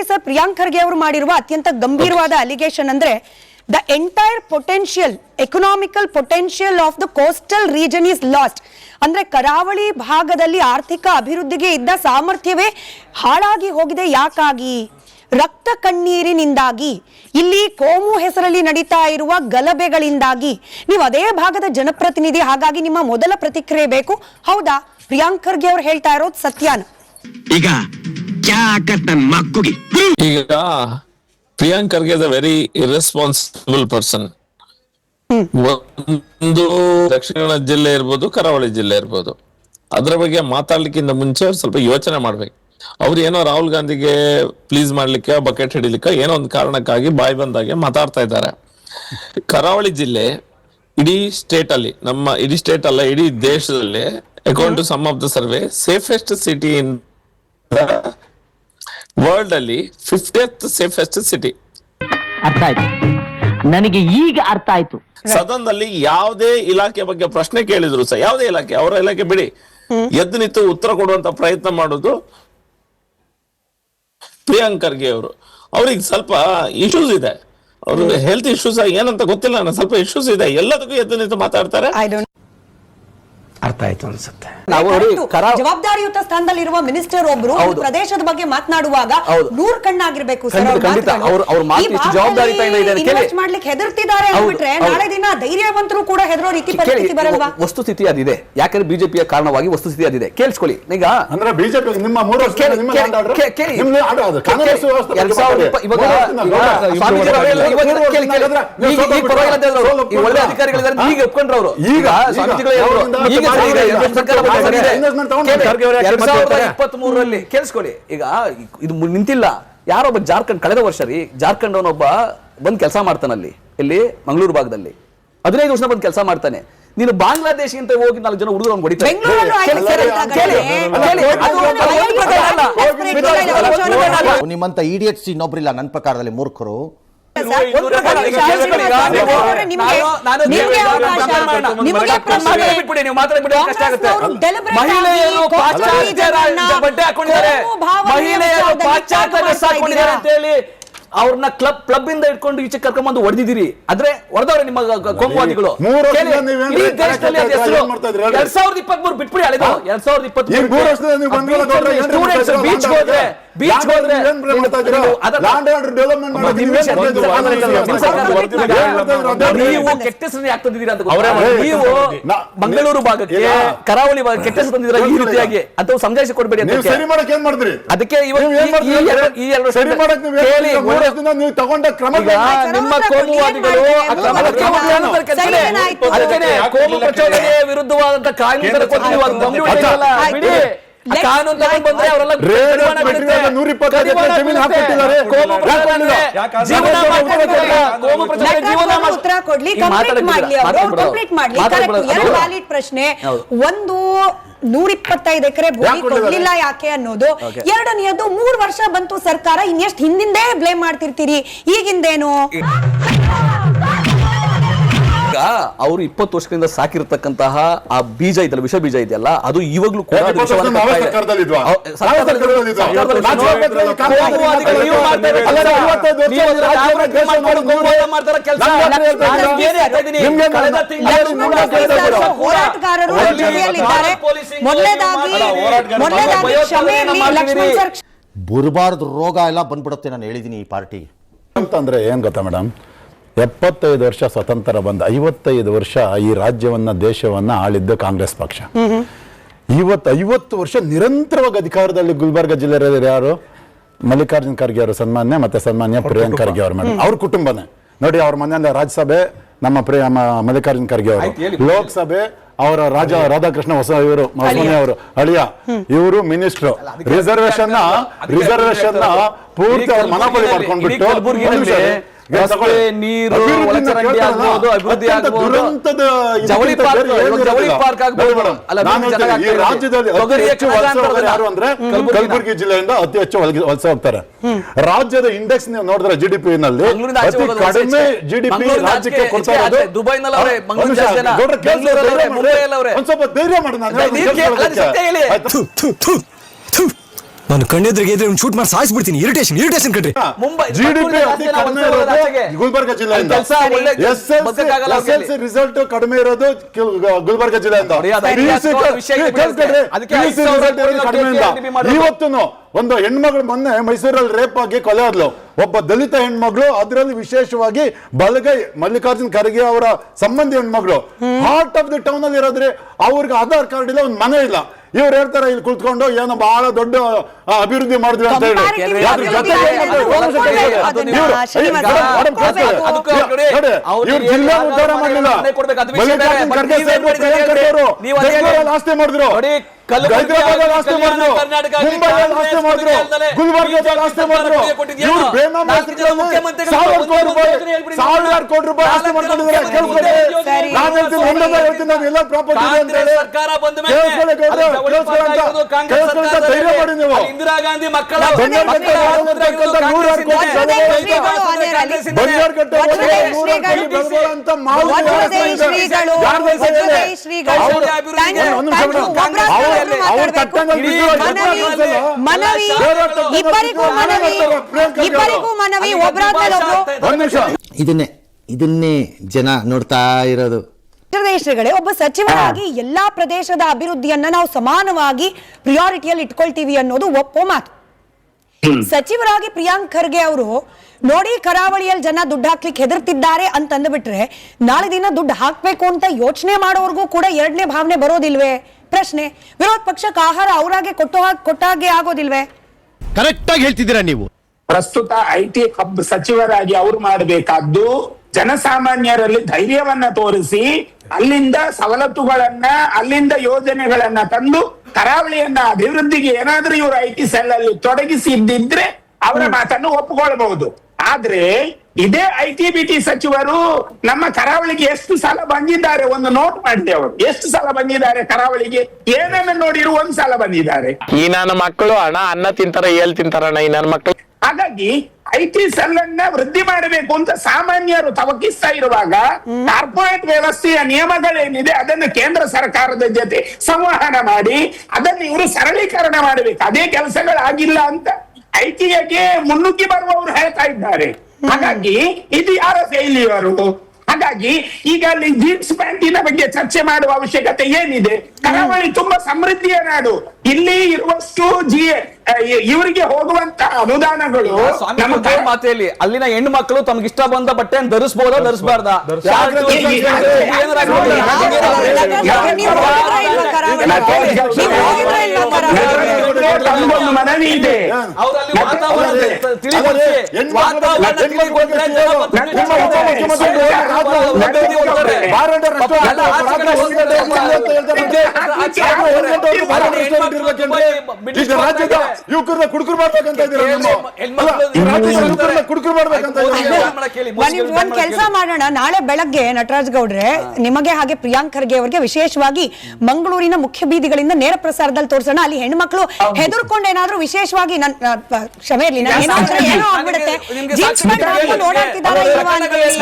Sir Priyank Kharge ಅವರು ಮಾಡಿರುವ ಅತ್ಯಂತ ಗಂಭೀರವಾದ ಅಲಿಗೇಷನ್ ಅಂದ್ರೆ the entire potential economical potential of the coastal region is last. ಅಂದ್ರೆ ಕರಾವಳಿ ಭಾಗದಲ್ಲಿ ಆರ್ಥಿಕ ಅಭಿವೃದ್ಧಿಗೆ ಇದ್ದ ಸಾಮರ್ಥ್ಯವೇ ಹಾಳಾಗಿ ಹೋಗಿದೆ. ಯಾಕಾಗಿ? ರಕ್ತ ಕಣ್ಣೀರಿನಿಂದಾಗಿ, ಇಲ್ಲಿ ಕೋಮು ಹೆಸರಲ್ಲಿ ನಡೀತಾ ಇರುವ ಗಲಭೆಗಳಿಂದಾಗಿ. ನೀವು ಅದೇ ಭಾಗದ ಜನಪ್ರತಿನಿಧಿ, ಹಾಗಾಗಿ ನಿಮ್ಮ ಮೊದಲ ಪ್ರತಿಕ್ರಿಯೆ ಬೇಕು. ಹೌದಾ ಪ್ರಿಯಾಂಕ್ ಖರ್ಗೆ ಅವರು ಹೇಳ್ತಾ ಇರೋದು ಸತ್ಯಾನ? ಈಗ Priyank Kharge is a very irresponsible person. ಒಂದು ದಕ್ಷಿಣ ಕನ್ನಡ ಜಿಲ್ಲೆ ಇರ್ಬೋದು, ಕರಾವಳಿ ಜಿಲ್ಲೆ ಇರ್ಬೋದು, ಅದ್ರ ಬಗ್ಗೆ ಮಾತಾಡ್ಲಿಕ್ಕಿಂತ ಮುಂಚೆ ಅವ್ರು ಸ್ವಲ್ಪ ಯೋಚನೆ ಮಾಡ್ಬೇಕು. ಅವ್ರು ಏನೋ ರಾಹುಲ್ ಗಾಂಧಿಗೆ ಪ್ಲೀಸ್ ಮಾಡ್ಲಿಕ್ಕೆ, ಬಕೆಟ್ ಹಿಡಿಲಿಕ್ಕೆ ಏನೋ ಒಂದು ಕಾರಣಕ್ಕಾಗಿ ಬಾಯಿ ಬಂದಾಗೆ ಮಾತಾಡ್ತಾ ಇದ್ದಾರೆ. ಕರಾವಳಿ ಜಿಲ್ಲೆ ಇಡೀ ಸ್ಟೇಟ್ ಅಲ್ಲಿ, ನಮ್ಮ ಇಡೀ ಸ್ಟೇಟ್ ಅಲ್ಲ ಇಡೀ ದೇಶದಲ್ಲಿ, according to some of the survey, safest city in world ಅಲ್ಲಿ 50th ಸೇಫೆಸ್ಟ್ ಸಿಟಿ. ಅರ್ಥ ಆಯ್ತು ನನಗೆ, ಈಗ ಅರ್ಥ ಆಯ್ತು. ಸದನದಲ್ಲಿ ಯಾವುದೇ ಇಲಾಖೆ ಬಗ್ಗೆ ಪ್ರಶ್ನೆ ಕೇಳಿದ್ರು ಸಹ, ಯಾವುದೇ ಇಲಾಖೆ, ಅವರ ಇಲಾಖೆ ಬಿಡಿ, ಎದ್ದು ನಿಂತು ಉತ್ತರ ಕೊಡುವಂತ ಪ್ರಯತ್ನ ಮಾಡೋದು ಪ್ರಿಯಾಂಕ್ ಖರ್ಗೆ ಅವರು. ಅವ್ರಿಗೆ ಸ್ವಲ್ಪ ಇಶ್ಯೂಸ್ ಇದೆ, ಅವ್ರಿಗೆ ಹೆಲ್ತ್ ಇಶ್ಯೂಸ್ ಏನಂತ ಗೊತ್ತಿಲ್ಲ, ನನಗೆ ಸ್ವಲ್ಪ ಇಶ್ಯೂಸ್ ಇದೆ. ಎಲ್ಲದಕ್ಕೂ ಎದ್ದು ನಿಂತು ಮಾತಾಡ್ತಾರೆ. ಅರ್ಥ ಆಯ್ತು ಅನ್ಸುತ್ತೆ. ಜವಾಬ್ದಾರಿಯುತ ಸ್ಥಾನದಲ್ಲಿರುವ ಮಿನಿಸ್ಟರ್ ಒಬ್ರು ಒಂದು ಪ್ರದೇಶದ ಬಗ್ಗೆ ಮಾತನಾಡುವಾಗ 100 ಕಣ್ಣಾಗಿರ್ಬೇಕು. ಇನ್ವೆಸ್ಟ್ ಮಾಡ್ಲಿಕ್ಕೆ ಹೆದರ್ತಿದ್ದಾರೆ ಅಂದ್ಬಿಟ್ರೆ ನಾಳೆ ದಿನ ಧೈರ್ಯವಂತರು ಕೂಡ ಹೆದರೋ ರೀತಿ ಪರಿಸ್ಥಿತಿ ಬರಲ್ವಾ? ವಸ್ತುಸ್ಥಿತಿ ಅದಿದೆ. ಯಾಕಂದ್ರೆ ಬಿಜೆಪಿಯ ಕಾರಣವಾಗಿ ವಸ್ತುಸ್ಥಿತಿ ಅದಿದೆ. ಕೇಳಿಸ್ಕೊಳ್ಳಿ. ಈಗ ಅಂದ್ರೆ ಬಿಜೆಪಿ ನಿಮ್ಮ 3 ವರ್ಷ ಒಳ್ಳೆ ಅಧಿಕಾರಿಗಳಿದ್ದಾರೆ, ಈಗ ಒಪ್ಕೊಂಡ್ರವರು. ಈಗ ಸ್ವಾಮೀಜಿಗಳು 2023ರಲ್ಲಿ ಕೇಳಿಸ್ಕೊಳ್ಳಿ. ಈಗ ಇದು ನಿಂತಿಲ್ಲ. ಯಾರೊಬ್ಬ ಜಾರ್ಖಂಡ್, ಕಳೆದ ವರ್ಷ ರೀ ಜಾರ್ಖಂಡ್ ಅವನೊಬ್ಬ ಬಂದ್ ಕೆಲಸ ಮಾಡ್ತಾನಲ್ಲಿ, ಇಲ್ಲಿ ಮಂಗಳೂರು ಭಾಗದಲ್ಲಿ 15 ವರ್ಷ ಬಂದ್ ಕೆಲಸ ಮಾಡ್ತಾನೆ. ನೀನು ಬಾಂಗ್ಲಾದೇಶ ಅಂತ ಹೋಗಿ 4 ಜನ ಹುಡುಗರು ಅವ್ನು ಹೊಡಿತಾರೆ. ನಿಮ್ಮಂತ ಇಡಿಯಟ್ಸ್ ಇನ್ನೊಬ್ರಿಲ್ಲ ನನ್ನ ಪ್ರಕಾರದಲ್ಲಿ, ಮೂರ್ಖರು. ಮಹಿಳೆಯರು ಪಾಶ್ಚಾತ್ಯ ಡ್ರೆಸ್ ಹಾಕೊಂಡಿದ್ದಾರೆ ಅಂತ ಹೇಳಿ ಅವ್ರನ್ನ ಕ್ಲಬ್ ಇಂದ ಇಟ್ಕೊಂಡು ಈಚೆ ಕರ್ಕೊಂಡ್ಬಂದು ಹೊಡೆದಿದ್ದೀರಿ. ಆದ್ರೆ ಹೊಡೆದವ್ರೆ ನಿಮ್ಮ ಕೋಮುವಾದಿಗಳು. 2023 ಬಿಟ್ಬಿಡಿ, ಅಳೆದು 2023 ಬೀಚ್ ಹೋದ್ರೆ ನೀವು ಕೆಟ್ಟ ಹೆಸರನ್ನ ಯಾಕೆ ತಂದಿದ್ದೀರಾ ಅಂತ ನೀವು ಮಂಗಳೂರು ಭಾಗಕ್ಕೆ, ಕರಾವಳಿ ಭಾಗ ಕೆಟ್ಟ ಹೆಸರು ತಂದಿದ್ದೀರಾ ಈ ರೀತಿಯಾಗಿ ಅಂತ ಸಮಜಾಯಿಸಿ ಕೊಡ್ಬೇಡಿ. ಅದಕ್ಕೆ ತಗೊಂಡ ಕ್ರಮ ನಿಮ್ಮ ಕೋಮುವಾದಿಗಳು ಕೋಮು ಪ್ರಚೋದನೆ ವಿರುದ್ಧವಾದಂತ ಕಾನೂನು ಕಾನೂನು ತಗೊಂಡು ಬಂದ್ರೆ ಅವರೆಲ್ಲ ಪ್ರಶ್ನೆ. ಒಂದು 125 ಎಕರೆ ಭೂಮಿ ಕೊಡ್ಲಿಲ್ಲ ಯಾಕೆ ಅನ್ನೋದು. ಎರಡನೆಯದು 3 ವರ್ಷ ಬಂತು ಸರ್ಕಾರ, ಇನ್ನೆಷ್ಟು ಹಿಂದಿಂದೇ ಬ್ಲೇಮ್ ಮಾಡ್ತಿರ್ತೀರಿ, ಈಗಿಂದೇನು? ಅವರು 20 ವರ್ಷಗಳಿಂದ ಸಾಕಿರ್ತಕ್ಕಂತಹ ಆ ಬೀಜ ಇದೆಯಲ್ಲ, ವಿಷ ಬೀಜ ಇದೆಯಲ್ಲ, ಅದು ಇವಾಗ್ಲೂ ಕೂಡ ಬರಬಾರ್ದು ರೋಗ ಎಲ್ಲ ಬಂದ್ಬಿಡುತ್ತೆ. ನಾನು ಹೇಳಿದೀನಿ ಈ ಪಾರ್ಟಿ ಅಂತಂದ್ರೆ ಏನ್ ಗೊತ್ತಾ ಮೇಡಮ್, 75 ವರ್ಷ ಸ್ವತಂತ್ರ ಬಂದ, 55 ವರ್ಷ ಈ ರಾಜ್ಯವನ್ನ ದೇಶವನ್ನ ಆಳಿದ್ದು ಕಾಂಗ್ರೆಸ್ ಪಕ್ಷ. 50 ವರ್ಷ ನಿರಂತರವಾಗಿ ಅಧಿಕಾರದಲ್ಲಿ ಗುಲ್ಬರ್ಗ ಜಿಲ್ಲೆ ಯಾರು? ಮಲ್ಲಿಕಾರ್ಜುನ್ ಖರ್ಗೆ ಅವರು ಸನ್ಮಾನ್ಯ, ಮತ್ತೆ ಸನ್ಮಾನ್ಯ ಪ್ರಿಯಾಂಕ್ ಖರ್ಗೆ ಅವರು ಮೇಡಮ್. ಅವ್ರ ಕುಟುಂಬನೇ ನೋಡಿ, ಅವ್ರ ಮನೆಯಿಂದ ರಾಜ್ಯಸಭೆ ನಮ್ಮ ಮಲ್ಲಿಕಾರ್ಜುನ್ ಖರ್ಗೆ ಅವರು, ಲೋಕಸಭೆ ಅವರ ರಾಧಾಕೃಷ್ಣ ಇವರು ಅವರು ಅಳಿಯ, ಇವರು ಮಿನಿಸ್ಟ್ರು. ರಿಸರ್ವೇಶನ್ ಪೂರ್ತಿ ಅವ್ರ ಮನೋಬಳಿ ಮಾಡ್ಕೊಂಡ್ಬಿಟ್ಟು ನೀರು, ಅಭಿವೃದ್ಧಿ ಆಗ್ಬೋದು, ಜವಳಿ ಪಾರ್ಕ್ ಆಗ್ಬೋದು. ಕಲಬುರಗಿ ಜಿಲ್ಲೆಯಿಂದ ಅತಿ ಹೆಚ್ಚು ವಲಸೆ ಹೋಗ್ತಾರೆ. ರಾಜ್ಯದ ಇಂಡೆಕ್ಸ್ ನೀವು ನೋಡಿದ್ರೆ GDP ನಲ್ಲಿ ಅತಿ ಕಡಿಮೆ GDP ರಾಜ್ಯಕ್ಕೆ ಕೊಡ್ತಾ ಇರೋದು ದುಬೈನಲ್ಲಿ. ಒಂದ್ ಸ್ವಲ್ಪ ಧೈರ್ಯ ಮಾಡಿ, ನಾನು ಕಣ್ಣೆದ್ರಿಗೆ ಇದ್ರೆ ಶೂಟ್ ಮಾಡಿ ಸಾಯಿಸ್ಬಿಡ್ತೀನಿ. ಇರಿಟೇಷನ್ ಕಣ್ರಿ. ಮುಂಬೈ GDP ಅತಿ ಕಡಿಮೆ ಇರೋದು ಗುಲ್ಬರ್ಗ ಜಿಲ್ಲೆಯಿಂದ. SSLC ರಿಸಲ್ಟ್ ಕಡಿಮೆ ಇರೋದು ಗುಲ್ಬರ್ಗ ಜಿಲ್ಲೆಯಿಂದ. ಇವತ್ತು ಒಂದು ಹೆಣ್ಮಗಳು ಮೊನ್ನೆ ಮೈಸೂರಲ್ಲಿ ರೇಪ್ ಆಗಿ ಕೊಲೆ ಆದ್ಲು, ಒಬ್ಬ ದಲಿತ ಹೆಣ್ಮಗಳು, ಅದರಲ್ಲಿ ವಿಶೇಷವಾಗಿ ಬಲಗೈ ಮಲ್ಲಿಕಾರ್ಜುನ್ ಖರ್ಗೆ ಅವರ ಸಂಬಂಧಿ ಹೆಣ್ಮಗಳು. ಹಾರ್ಟ್ ಆಫ್ ದಿ ಟೌನ್ ಅಲ್ಲಿ ಇರೋದ್ರೆ ಅವ್ರಿಗೆ ಆಧಾರ್ ಕಾರ್ಡ್ ಇಲ್ಲ, ಒಂದು ಮನೆ ಇಲ್ಲ. ಇವ್ರು ಹೇಳ್ತಾರೆ ಇಲ್ಲಿ ಕುಳಿತುಕೊಂಡು ಏನೋ ಬಹಳ ದೊಡ್ಡ ಅಭಿವೃದ್ಧಿ ಮಾಡಿದ್ವಿ ಅಂತ ಹೇಳಿ. ಇವ್ರು ಜಿಲ್ಲೆ ಉದ್ಧಾರ ಮಾಡಲಿಲ್ಲ. ಮಲ್ಲಿಕಾರ್ಜುನ್ ಖರ್ಗೆ ಅವರು ಆಸ್ತಿ ಮಾಡಿದ್ರು, ಹೈದರಾಬಾದ್ ಆಸ್ತಿ ಮಾಡಿದ್ರು, ಮುಂಬೈಯಲ್ಲಿ ಆಸ್ತಿ ಮಾಡಿದ್ರು, ಗುಲ್ಬರ್ಗದಲ್ಲಿ ಆಸ್ತಿ ಮಾಡಿದ್ರು. ಇವ್ರು ಬೇನಾಮಿ ಸಾವಿರಾರು ಕೋಟಿ ರೂಪಾಯಿ ಆಸ್ತಿ ಮಾಡ್ಕೊಂಡಿದ್ದಾರೆ. ಕೇಳ್ಕೊಳ್ಳಿ, ನಾನು ಹೇಳ್ತೀನಿ, ಹೇಳ್ತೀನಿ, ನಾನು ಎಲ್ಲ ಪ್ರಾಪರ್ಟಿ ಇದೆ ಅಂತ ಹೇಳಿ ಧೈರ್ಯ ಮಾಡಿ ನೀವು. ಇಂದಿರಾ ಗಾಂಧಿ ಮಕ್ಕಳ ಇದನ್ನೇ ಜನ ನೋಡ್ತಾ ಇರೋದು. ಶ್ರೀಗಳೇ, ಒಬ್ಬ ಸಚಿವರಾಗಿ ಎಲ್ಲಾ ಪ್ರದೇಶದ ಅಭಿವೃದ್ಧಿಯನ್ನ ನಾವು ಸಮಾನವಾಗಿ ಪ್ರಿಯಾರಿಟಿಯಲ್ಲಿ ಇಟ್ಕೊಳ್ತೀವಿ ಅನ್ನೋದು ಒಪ್ಪೋ ಮಾತು. ಸಚಿವರಾಗಿ ಪ್ರಿಯಾಂಕ್ ಖರ್ಗೆ ಅವರು ನೋಡಿ ಕರಾವಳಿಯಲ್ಲಿ ಜನ ದುಡ್ಡು ಹಾಕ್ಲಿಕ್ಕೆ ಹೆದರ್ತಿದ್ದಾರೆ ಅಂತಂದ್ಬಿಟ್ರೆ ನಾಳೆ ದಿನ ದುಡ್ಡು ಹಾಕ್ಬೇಕು ಅಂತ ಯೋಚನೆ ಮಾಡೋರ್ಗೂ ಕೂಡ ಎರಡನೇ ಭಾವನೆ ಬರೋದಿಲ್ವೇ? ಪ್ರಶ್ನೆ. ವಿರೋಧ ಪಕ್ಷಕ್ಕೆ ಆಹಾರ ಅವರಾಗೆ ಕೊಟ್ಟಾಗೆ ಆಗೋದಿಲ್ವೇ? ಕರೆಕ್ಟ್ ಆಗಿ ಹೇಳ್ತಿದ್ದೀರಾ ನೀವು. ಪ್ರಸ್ತುತ IT ಹಬ್ ಸಚಿವರಾಗಿ ಅವರು ಮಾಡಬೇಕಾದ್ದು ಜನಸಾಮಾನ್ಯರಲ್ಲಿ ಧೈರ್ಯವನ್ನ ತೋರಿಸಿ ಅಲ್ಲಿಂದ ಸವಲತ್ತುಗಳನ್ನ, ಅಲ್ಲಿಂದ ಯೋಜನೆಗಳನ್ನ ತಂದು ಕರಾವಳಿಯನ್ನ ಅಭಿವೃದ್ಧಿಗೆ ಏನಾದ್ರೂ ಇವರು IT ಸೆಲ್ ಅಲ್ಲಿ ತೊಡಗಿಸಿದ್ದಿದ್ರೆ ಅವರ ಮಾತನ್ನು ಒಪ್ಪಿಕೊಳ್ಬಹುದು. ಆದ್ರೆ ಇದೇ IT-BT ಸಚಿವರು ನಮ್ಮ ಕರಾವಳಿಗೆ ಎಷ್ಟು ಸಲ ಬಂದಿದ್ದಾರೆ ಒಂದು ನೋಟ್ ಮಾಡಿದೆ. ಅವರು ಎಷ್ಟು ಸಲ ಬಂದಿದ್ದಾರೆ ಕರಾವಳಿಗೆ, ಏನನ್ನ ನೋಡಿರು ಒಂದ್ ಸಲ ಬಂದಿದ್ದಾರೆ. ಈ ನನ್ನ ಮಕ್ಕಳು ಅನ್ನ ತಿಂತಾರ, ಏಲ್ ತಿಂತಾರಣ್ಣ ಈ ನನ್ನ ಮಕ್ಕಳು. ಹಾಗಾಗಿ IT ಸೆಲ್ ಅನ್ನ ವೃದ್ಧಿ ಮಾಡಬೇಕು ಅಂತ ಸಾಮಾನ್ಯರು ತವಕಿಸ್ತಾ ಇರುವಾಗ ಕಾರ್ಪೊರೇಟ್ ವ್ಯವಸ್ಥೆಯ ನಿಯಮಗಳೇನಿದೆ ಅದನ್ನು ಕೇಂದ್ರ ಸರ್ಕಾರದ ಜೊತೆ ಸಂವಹನ ಮಾಡಿ ಅದನ್ನು ಇವರು ಸರಳೀಕರಣ ಮಾಡಬೇಕು. ಅದೇ ಕೆಲಸಗಳಾಗಿಲ್ಲ ಅಂತ ITಗೆ ಮುನ್ನುಗ್ಗಿ ಬರುವವರು ಹೇಳ್ತಾ ಇದ್ದಾರೆ. ಹಾಗಾಗಿ ಇದು ಯಾರ ಫೇಲ್ಯೂರು? ಹಾಗಾಗಿ ಈಗ ಅಲ್ಲಿ ಜೀನ್ಸ್ ಪ್ಯಾಂಟಿನ ಬಗ್ಗೆ ಚರ್ಚೆ ಮಾಡುವ ಅವಶ್ಯಕತೆ ಏನಿದೆ? ಕರಾವಳಿ ತುಂಬಾ ಸಮೃದ್ಧಿಯ ನಾಡು. ಇಲ್ಲಿ ಇರುವಷ್ಟು ಇವರಿಗೆ ಹೋಗುವಂತ ಅನುದಾನಗಳು ಮಾತೆಯಲ್ಲಿ ಅಲ್ಲಿನ ಹೆಣ್ಣು ಮಕ್ಕಳು ತಮ್ಗೆ ಇಷ್ಟ ಬಂದ ಬಟ್ಟೆ ಧರಿಸಬಹುದಾ ಧರಿಸಬಾರ್ದ? ಮನವಿ ಇದೆ. ರಾಜ್ಯದ ಯುವಕರನ್ನ ಕುಡುಕರು ಮಾಡ್ಬೇಕಂತ ಒಂದ್ ಕೆಲಸ ಮಾಡೋಣ, ನಾಳೆ ಬೆಳಗ್ಗೆ ನಟರಾಜ್ ಗೌಡ್ರೆ ನಿಮಗೆ ಹಾಗೆ ಪ್ರಿಯಾಂಕ್ ಖರ್ಗೆ ಅವರಿಗೆ ವಿಶೇಷವಾಗಿ ಮಂಗಳೂರಿನ ಮುಖ್ಯ ಬೀದಿಗಳಿಂದ ನೇರ ಪ್ರಸಾರದಲ್ಲಿ ತೋರಿಸೋಣ. ಅಲ್ಲಿ ಹೆಣ್ಮಕ್ಳು ಹೆದರ್ಕೊಂಡು ಏನಾದ್ರೂ ವಿಶೇಷವಾಗಿ ಕ್ಷಮೆ ಇರ್ಲಿ, ಏನೋ ಆಗ್ಬಿಡುತ್ತೆ, ಜೀನ್ಸ್ ಪ್ಯಾಂಟ್ ಹಾಕೊಂಡು ಓಡಾಡ್ತಿದ್ದಾರೆ ಇಲ್ವಾ ಅಂತ ಹೇಳಿ